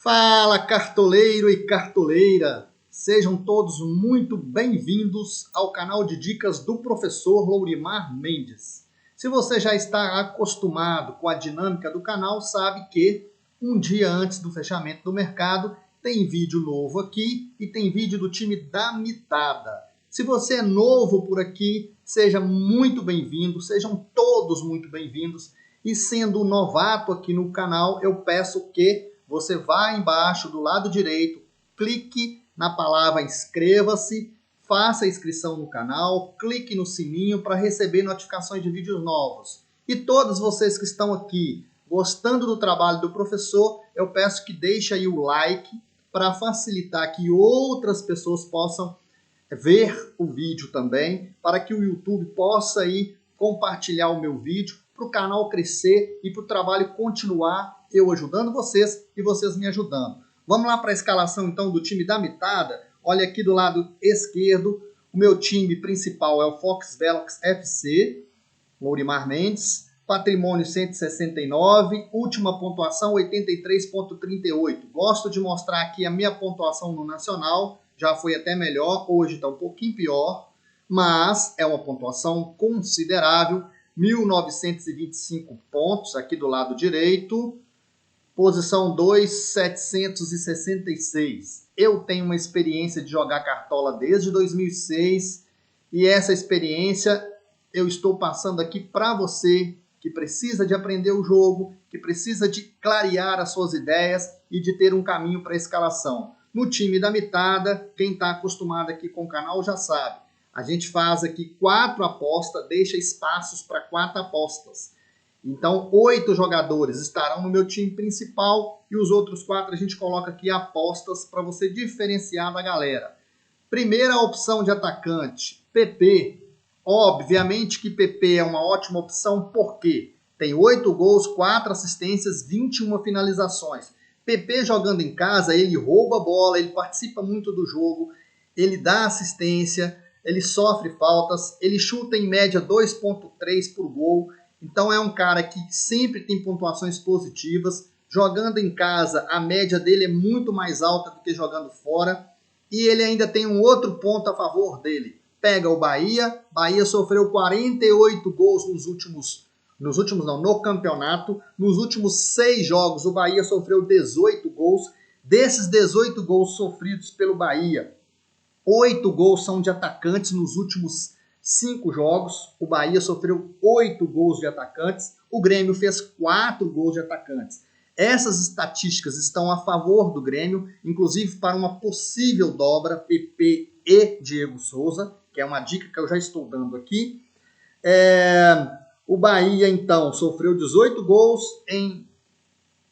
Fala, cartoleiro e cartoleira! Sejam todos muito bem-vindos ao canal de dicas do professor Lourimar Mendes. Se você já está acostumado com a dinâmica do canal, sabe que um dia antes do fechamento do mercado tem vídeo novo aqui e tem vídeo do time da mitada. Se você é novo por aqui, seja muito bem-vindo, sejam todos muito bem-vindos. E sendo novato aqui no canal, eu peço que você vá embaixo do lado direito, clique na palavra inscreva-se, faça a inscrição no canal, clique no sininho para receber notificações de vídeos novos. E todos vocês que estão aqui gostando do trabalho do professor, eu peço que deixe aí o like para facilitar que outras pessoas possam ver o vídeo também, para que o YouTube possa aí compartilhar o meu vídeo, para o canal crescer e para o trabalho continuar, eu ajudando vocês e vocês me ajudando. Vamos lá para a escalação então do time da mitada. Olha aqui do lado esquerdo, o meu time principal é o Fox Velox FC, Lourimar Mendes, patrimônio 169, última pontuação 83,38. Gosto de mostrar aqui a minha pontuação no Nacional, já foi até melhor, hoje está um pouquinho pior, mas é uma pontuação considerável, 1.925 pontos aqui do lado direito, posição 2, 766. Eu tenho uma experiência de jogar cartola desde 2006 e essa experiência eu estou passando aqui para você que precisa de aprender o jogo, que precisa de clarear as suas ideias e de ter um caminho para a escalação. No time da mitada, quem está acostumado aqui com o canal já sabe. A gente faz aqui 4 apostas, deixa espaços para 4 apostas. Então, 8 jogadores estarão no meu time principal e os outros 4 a gente coloca aqui apostas para você diferenciar da galera. Primeira opção de atacante, PP. Obviamente que PP é uma ótima opção porque tem 8 gols, 4 assistências, 21 finalizações. PP jogando em casa, ele rouba a bola, ele participa muito do jogo, ele dá assistência, ele sofre faltas, ele chuta em média 2,3 por gol. Então é um cara que sempre tem pontuações positivas. Jogando em casa, a média dele é muito mais alta do que jogando fora. E ele ainda tem um outro ponto a favor dele. Pega o Bahia. Bahia sofreu 48 gols no campeonato. Nos últimos 6 jogos, o Bahia sofreu 18 gols. Desses 18 gols sofridos pelo Bahia, 8 gols são de atacantes nos últimos 5 jogos. O Bahia sofreu 8 gols de atacantes. O Grêmio fez 4 gols de atacantes. Essas estatísticas estão a favor do Grêmio, inclusive para uma possível dobra PP e Diego Souza, que é uma dica que eu já estou dando aqui. O Bahia, então, sofreu 18 gols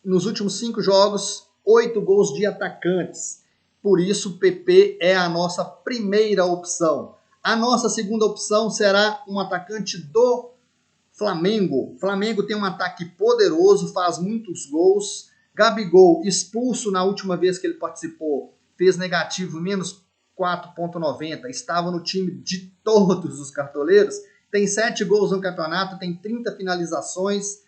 nos últimos 5 jogos, 8 gols de atacantes. Por isso, o PP é a nossa primeira opção. A nossa segunda opção será um atacante do Flamengo. O Flamengo tem um ataque poderoso, faz muitos gols. Gabigol, expulso na última vez que ele participou, fez negativo, menos 4,90. Estava no time de todos os cartoleiros. Tem 7 gols no campeonato, tem 30 finalizações.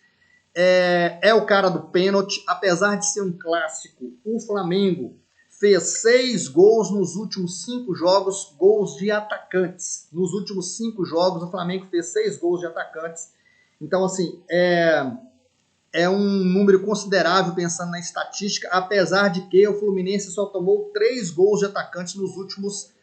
É o cara do pênalti. Apesar de ser um clássico, o Flamengo fez 6 gols nos últimos 5 jogos, gols de atacantes. Nos últimos 5 jogos, o Flamengo fez 6 gols de atacantes. Então, assim, é um número considerável pensando na estatística, apesar de que o Fluminense só tomou 3 gols de atacantes nos últimos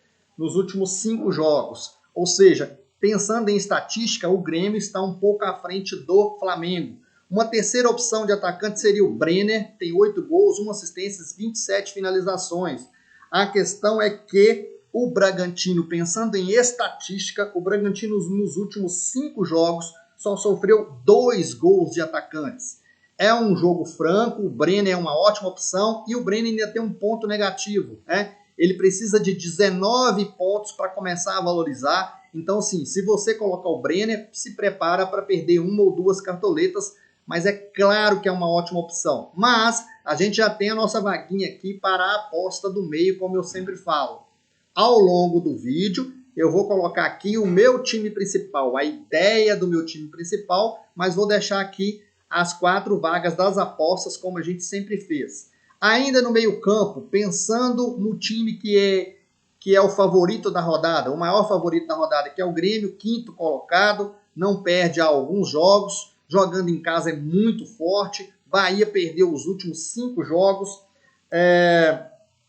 5 jogos. Ou seja, pensando em estatística, o Grêmio está um pouco à frente do Flamengo. Uma terceira opção de atacante seria o Brenner, tem 8 gols, 1 assistência, 27 finalizações. A questão é que o Bragantino, pensando em estatística, o Bragantino nos últimos 5 jogos só sofreu 2 gols de atacantes. É um jogo franco, o Brenner é uma ótima opção e o Brenner ainda tem um ponto negativo, né? Ele precisa de 19 pontos para começar a valorizar. Então, sim, se você colocar o Brenner, se prepara para perder 1 ou 2 cartoletas, mas é claro que é uma ótima opção. Mas a gente já tem a nossa vaguinha aqui para a aposta do meio, como eu sempre falo. Ao longo do vídeo, eu vou colocar aqui o meu time principal, a ideia do meu time principal, mas vou deixar aqui as 4 vagas das apostas, como a gente sempre fez. Ainda no meio-campo, pensando no time que é o favorito da rodada, o maior favorito da rodada, que é o Grêmio, quinto colocado, não perde há alguns jogos, jogando em casa é muito forte. Bahia perdeu os últimos 5 jogos,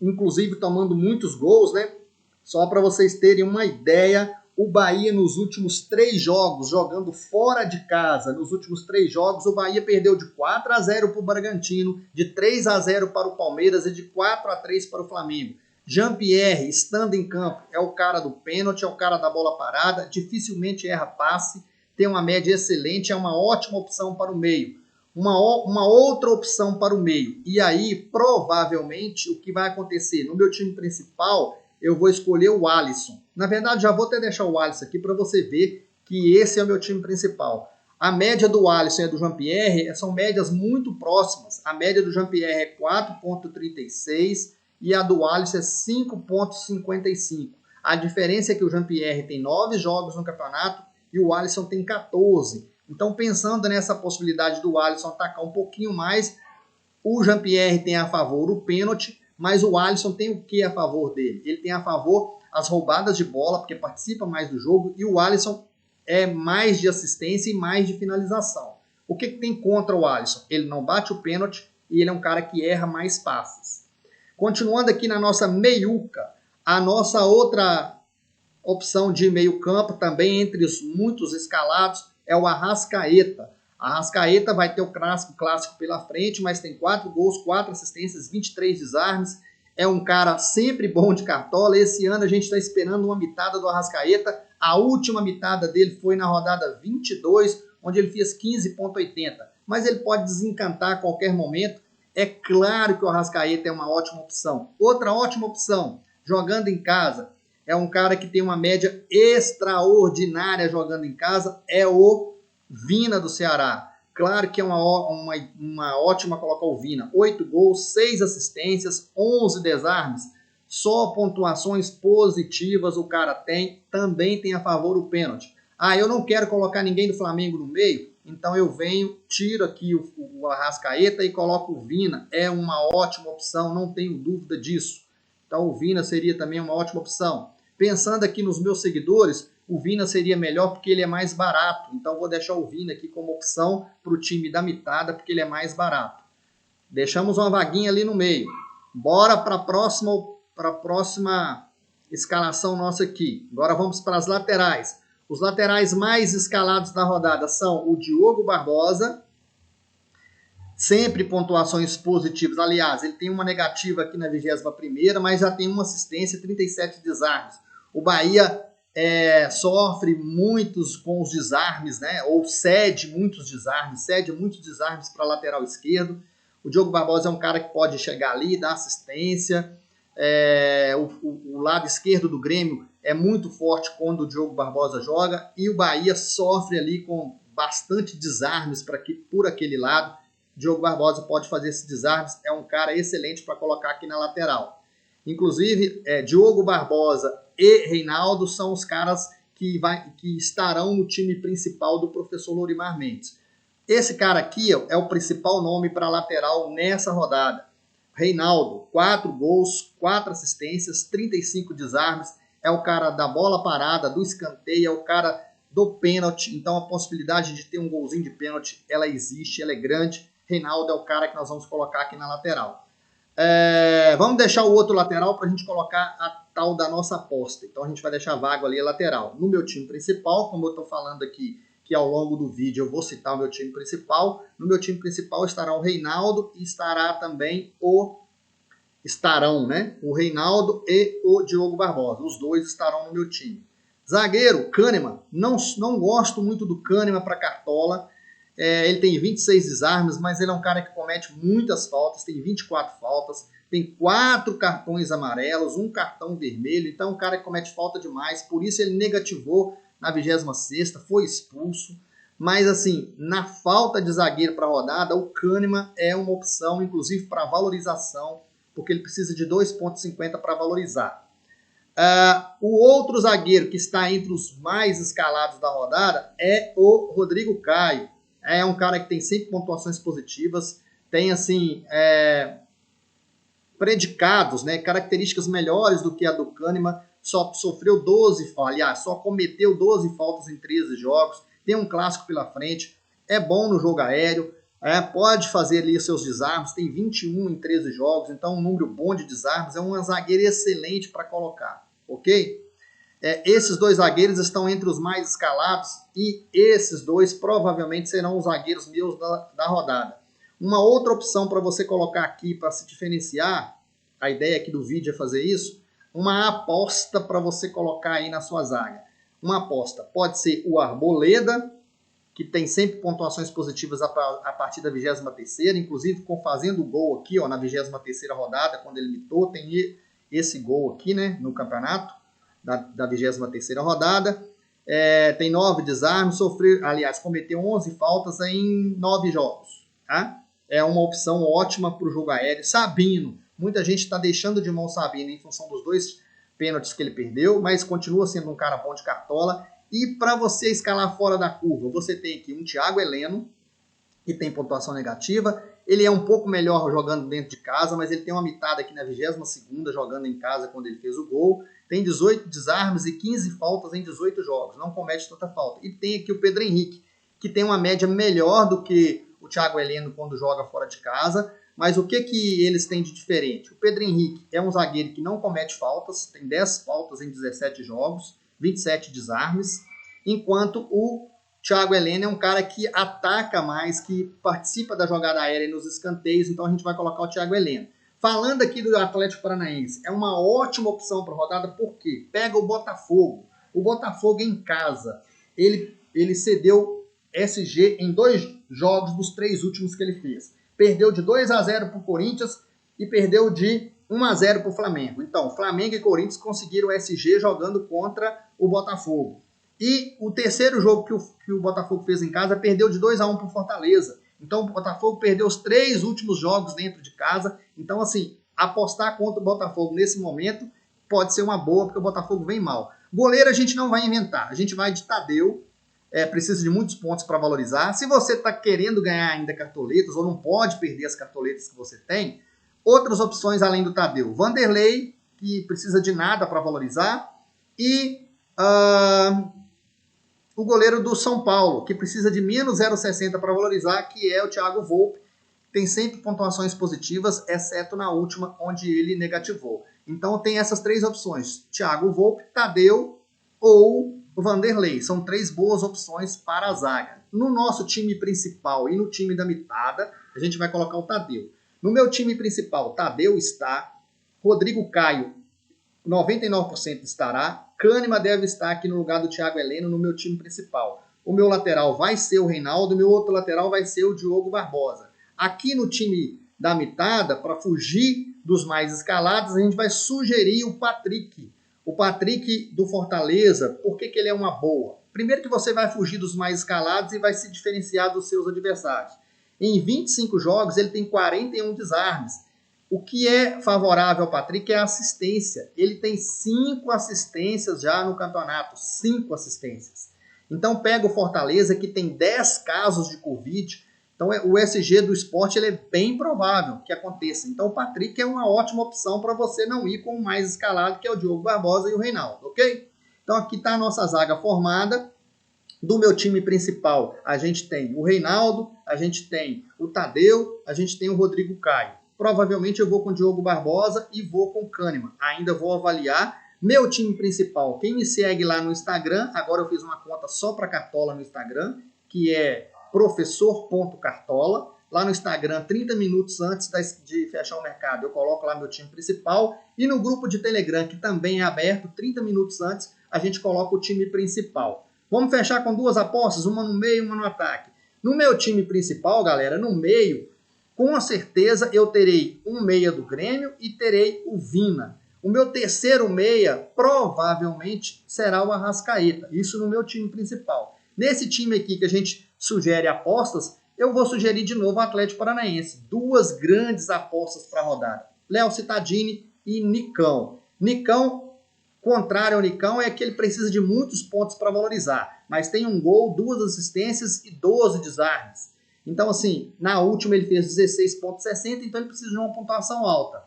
inclusive tomando muitos gols, né? Só para vocês terem uma ideia, o Bahia nos últimos 3 jogos, jogando fora de casa, nos últimos 3 jogos, o Bahia perdeu de 4-0 para o Bragantino, de 3-0 para o Palmeiras e de 4-3 para o Flamengo. Jean-Pierre, estando em campo, é o cara do pênalti, é o cara da bola parada, dificilmente erra passe, tem uma média excelente, é uma ótima opção para o meio. Uma outra opção para o meio. E aí, provavelmente, o que vai acontecer no meu time principal, eu vou escolher o Alisson. Na verdade, já vou até deixar o Alisson aqui para você ver que esse é o meu time principal. A média do Alisson e do Jean-Pierre são médias muito próximas. A média do Jean-Pierre é 4,36 e a do Alisson é 5,55. A diferença é que o Jean-Pierre tem 9 jogos no campeonato e o Alisson tem 14. Então, pensando nessa possibilidade do Alisson atacar um pouquinho mais, o Jean-Pierre tem a favor o pênalti, mas o Alisson tem o que a favor dele? Ele tem a favor as roubadas de bola, porque participa mais do jogo, e o Alisson é mais de assistência e mais de finalização. O que tem contra o Alisson? Ele não bate o pênalti e ele é um cara que erra mais passes. Continuando aqui na nossa meiuca, a nossa outra opção de meio campo, também entre os muitos escalados, é o Arrascaeta. Arrascaeta vai ter o clássico pela frente, mas tem 4 gols, 4 assistências, 23 desarmes. É um cara sempre bom de cartola. Esse ano a gente está esperando uma mitada do Arrascaeta. A última mitada dele foi na rodada 22, onde ele fez 15,80. Mas ele pode desencantar a qualquer momento. É claro que o Arrascaeta é uma ótima opção. Outra ótima opção, jogando em casa, é um cara que tem uma média extraordinária jogando em casa, é o Vina do Ceará. Claro que é uma ótima colocar o Vina. 8 gols, 6 assistências, 11 desarmes. Só pontuações positivas o cara tem. Também tem a favor o pênalti. Eu não quero colocar ninguém do Flamengo no meio, então eu tiro aqui o Arrascaeta e coloco o Vina. É uma ótima opção, não tenho dúvida disso. Então o Vina seria também uma ótima opção. Pensando aqui nos meus seguidores, o Vina seria melhor porque ele é mais barato. Então vou deixar o Vina aqui como opção para o time da mitada, porque ele é mais barato. Deixamos uma vaguinha ali no meio. Bora para a próxima escalação nossa aqui. Agora vamos para as laterais. Os laterais mais escalados da rodada são o Diogo Barbosa, sempre pontuações positivas. Aliás, ele tem uma negativa aqui na 21ª, mas já tem uma assistência, 37 desarmes. O Bahia sofre muitos com os desarmes, né? Ou cede muitos desarmes para a lateral esquerdo. O Diogo Barbosa é um cara que pode chegar ali, dar assistência. O lado esquerdo do Grêmio é muito forte quando o Diogo Barbosa joga. E o Bahia sofre ali com bastante desarmes por aquele lado. Diogo Barbosa pode fazer esses desarmes, é um cara excelente para colocar aqui na lateral. Inclusive, Diogo Barbosa e Reinaldo são os caras que estarão no time principal do professor Lorimar Mendes. Esse cara aqui é o principal nome para lateral nessa rodada. Reinaldo, 4 gols, 4 assistências, 35 desarmes, é o cara da bola parada, do escanteio, é o cara do pênalti, então a possibilidade de ter um golzinho de pênalti, ela existe, ela é grande. Reinaldo é o cara que nós vamos colocar aqui na lateral. Vamos deixar o outro lateral para a gente colocar a tal da nossa aposta. Então a gente vai deixar vago ali a lateral. No meu time principal, como eu estou falando aqui, que ao longo do vídeo eu vou citar o meu time principal. No meu time principal estará o Reinaldo e estará também o Reinaldo e o Diogo Barbosa. Os dois estarão no meu time. Zagueiro, Kahneman. Não gosto muito do Kahneman para cartola. Ele tem 26 desarmes, mas ele é um cara que comete muitas faltas, tem 24 faltas, tem 4 cartões amarelos, 1 cartão vermelho, então é um cara que comete falta demais, por isso ele negativou na 26ª, foi expulso, mas assim, na falta de zagueiro para a rodada, o Kahneman é uma opção, inclusive para valorização, porque ele precisa de 2,50 para valorizar. O outro zagueiro que está entre os mais escalados da rodada é o Rodrigo Caio. É um cara que tem sempre pontuações positivas, tem assim, predicados, né, características melhores do que a do Kahneman, só sofreu 12 faltas, aliás, só cometeu 12 faltas em 13 jogos, tem um clássico pela frente, é bom no jogo aéreo, pode fazer ali os seus desarmes, tem 21 em 13 jogos, então um número bom de desarmes, é uma zagueira excelente para colocar, ok? Esses dois zagueiros estão entre os mais escalados e esses dois provavelmente serão os zagueiros meus da rodada. Uma outra opção para você colocar aqui para se diferenciar, a ideia aqui do vídeo é fazer isso, uma aposta para você colocar aí na sua zaga. Uma aposta pode ser o Arboleda, que tem sempre pontuações positivas a partir da 23ª, inclusive fazendo gol aqui, ó, na 23ª rodada, quando ele mitou, tem esse gol aqui, né, no campeonato, da 23ª rodada, tem 9 desarmes, cometeu 11 faltas em 9 jogos, tá? É uma opção ótima para o jogo aéreo. Sabino, muita gente está deixando de mão o Sabino em função dos 2 pênaltis que ele perdeu, mas continua sendo um cara bom de cartola. E para você escalar fora da curva, você tem aqui um Thiago Heleno, que tem pontuação negativa. Ele é um pouco melhor jogando dentro de casa, mas ele tem uma mitada aqui na 22ª, jogando em casa quando ele fez o gol. Tem 18 desarmes e 15 faltas em 18 jogos. Não comete tanta falta. E tem aqui o Pedro Henrique, que tem uma média melhor do que o Thiago Heleno quando joga fora de casa. Mas o que eles têm de diferente? O Pedro Henrique é um zagueiro que não comete faltas, tem 10 faltas em 17 jogos, 27 desarmes, enquanto o Thiago Heleno é um cara que ataca mais, que participa da jogada aérea nos escanteios, então a gente vai colocar o Thiago Heleno. Falando aqui do Atlético Paranaense, é uma ótima opção para a rodada, porque pega o Botafogo. O Botafogo em casa, ele cedeu SG em 2 jogos dos 3 últimos que ele fez. Perdeu de 2-0 para o Corinthians e perdeu de 1-0 para o Flamengo. Então, Flamengo e Corinthians conseguiram SG jogando contra o Botafogo. E o terceiro jogo que o Botafogo fez em casa perdeu de 2-1 para o Fortaleza. Então, o Botafogo perdeu os 3 últimos jogos dentro de casa. Então, assim, apostar contra o Botafogo nesse momento pode ser uma boa, porque o Botafogo vem mal. Goleiro a gente não vai inventar. A gente vai de Tadeu. Precisa de muitos pontos para valorizar. Se você está querendo ganhar ainda cartoletas ou não pode perder as cartoletas que você tem, outras opções além do Tadeu. Vanderlei, que precisa de nada para valorizar. E o goleiro do São Paulo, que precisa de menos 0,60 para valorizar, que é o Thiago Volpe. Tem sempre pontuações positivas, exceto na última, onde ele negativou. Então tem essas 3 opções. Thiago Volpe, Tadeu ou Vanderlei. São 3 boas opções para a zaga. No nosso time principal e no time da mitada, a gente vai colocar o Tadeu. No meu time principal, Tadeu está. Rodrigo Caio, 99% estará. Kahneman deve estar aqui no lugar do Thiago Heleno no meu time principal. O meu lateral vai ser o Reinaldo, o meu outro lateral vai ser o Diogo Barbosa. Aqui no time da mitada, para fugir dos mais escalados, a gente vai sugerir o Patrick. O Patrick do Fortaleza, por que ele é uma boa? Primeiro que você vai fugir dos mais escalados e vai se diferenciar dos seus adversários. Em 25 jogos, ele tem 41 desarmes. O que é favorável ao Patrick é a assistência. Ele tem 5 assistências já no campeonato. 5 assistências. Então pega o Fortaleza, que tem 10 casos de Covid. Então o SG do Sport ele é bem provável que aconteça. Então o Patrick é uma ótima opção para você não ir com o mais escalado, que é o Diogo Barbosa e o Reinaldo, ok? Então aqui está a nossa zaga formada. Do meu time principal, a gente tem o Reinaldo, a gente tem o Tadeu, a gente tem o Rodrigo Caio. Provavelmente eu vou com o Diogo Barbosa e vou com o Kahneman. Ainda vou avaliar. Meu time principal, quem me segue lá no Instagram, agora eu fiz uma conta só para Cartola no Instagram, que é professor.cartola. Lá no Instagram, 30 minutos antes de fechar o mercado, eu coloco lá meu time principal. E no grupo de Telegram, que também é aberto, 30 minutos antes, a gente coloca o time principal. Vamos fechar com 2 apostas, uma no meio e uma no ataque. No meu time principal, galera, no meio, com certeza eu terei um meia do Grêmio e terei o Vina. O meu terceiro meia provavelmente será o Arrascaeta. Isso no meu time principal. Nesse time aqui que a gente sugere apostas, eu vou sugerir de novo o Atlético Paranaense. 2 grandes apostas para a rodada. Léo Cittadini e Nicão. Nicão, contrário ao Nicão, é que ele precisa de muitos pontos para valorizar. Mas tem um gol, 2 assistências e 12 desarmes. Então, assim, na última ele fez 16,60, então ele precisa de uma pontuação alta.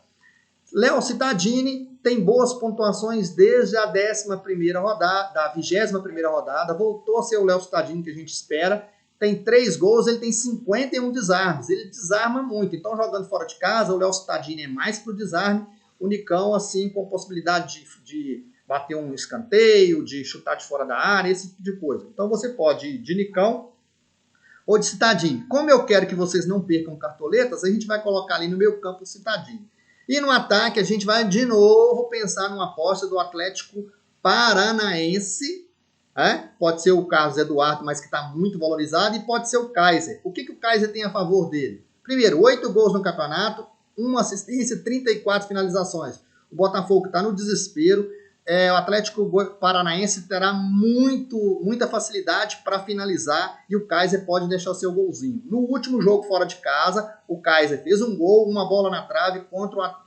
Léo Cittadini tem boas pontuações desde a 11ª rodada, da 21ª rodada, voltou a ser o Léo Cittadini que a gente espera, tem 3 gols, ele tem 51 desarmes, ele desarma muito, então jogando fora de casa, o Léo Cittadini é mais pro desarme, o Nicão assim com possibilidade de bater um escanteio, de chutar de fora da área, esse tipo de coisa. Então você pode ir de Nicão ou de Cittadini. Como eu quero que vocês não percam cartoletas, a gente vai colocar ali no meio campo o Cittadini. E no ataque a gente vai de novo pensar numa aposta do Atlético Paranaense. Pode ser o Carlos Eduardo, mas que está muito valorizado, e pode ser o Kaiser. O que o Kaiser tem a favor dele? Primeiro, 8 gols no campeonato, 1 assistência, 34 finalizações. O Botafogo está no desespero. O Atlético Paranaense terá muita facilidade para finalizar e o Kaiser pode deixar o seu golzinho. No último jogo fora de casa, o Kaiser fez um gol, uma bola na trave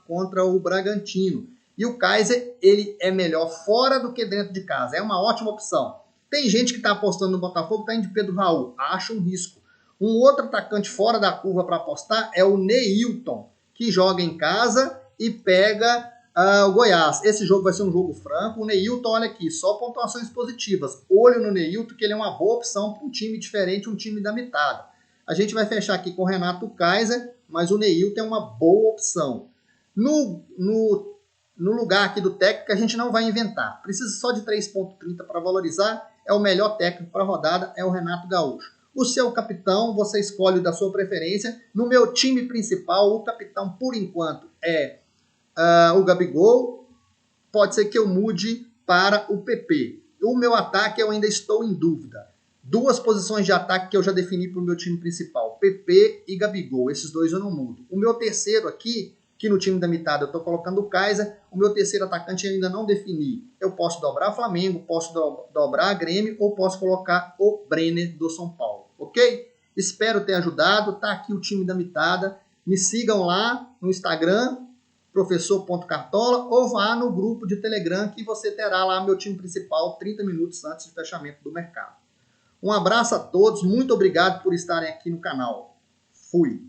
contra o Bragantino. E o Kaiser, ele é melhor fora do que dentro de casa. É uma ótima opção. Tem gente que está apostando no Botafogo, está indo de Pedro Raul. Acha um risco. Um outro atacante fora da curva para apostar é o Neilton, que joga em casa e pega o Goiás. Esse jogo vai ser um jogo franco. O Neilton, olha aqui, só pontuações positivas. Olho no Neilton, que ele é uma boa opção para um time diferente, um time da mitada. A gente vai fechar aqui com o Renato Kaiser, mas o Neilton é uma boa opção. No lugar aqui do técnico, a gente não vai inventar. Precisa só de 3,30 para valorizar. É o melhor técnico para a rodada, é o Renato Gaúcho. O seu capitão, você escolhe da sua preferência. No meu time principal, o capitão, por enquanto, é o Gabigol. Pode ser que eu mude para o PP. O meu ataque eu ainda estou em dúvida. 2 posições de ataque que eu já defini para o meu time principal. PP e Gabigol. Esses 2 eu não mudo. O meu terceiro aqui, que no time da mitada eu estou colocando o Kaiser. O meu terceiro atacante eu ainda não defini. Eu posso dobrar o Flamengo, posso dobrar a Grêmio ou posso colocar o Brenner do São Paulo. Ok? Espero ter ajudado. Tá aqui o time da mitada. Me sigam lá no Instagram, professor.cartola, ou vá no grupo de Telegram que você terá lá meu time principal 30 minutos antes do fechamento do mercado. Um abraço a todos, muito obrigado por estarem aqui no canal. Fui!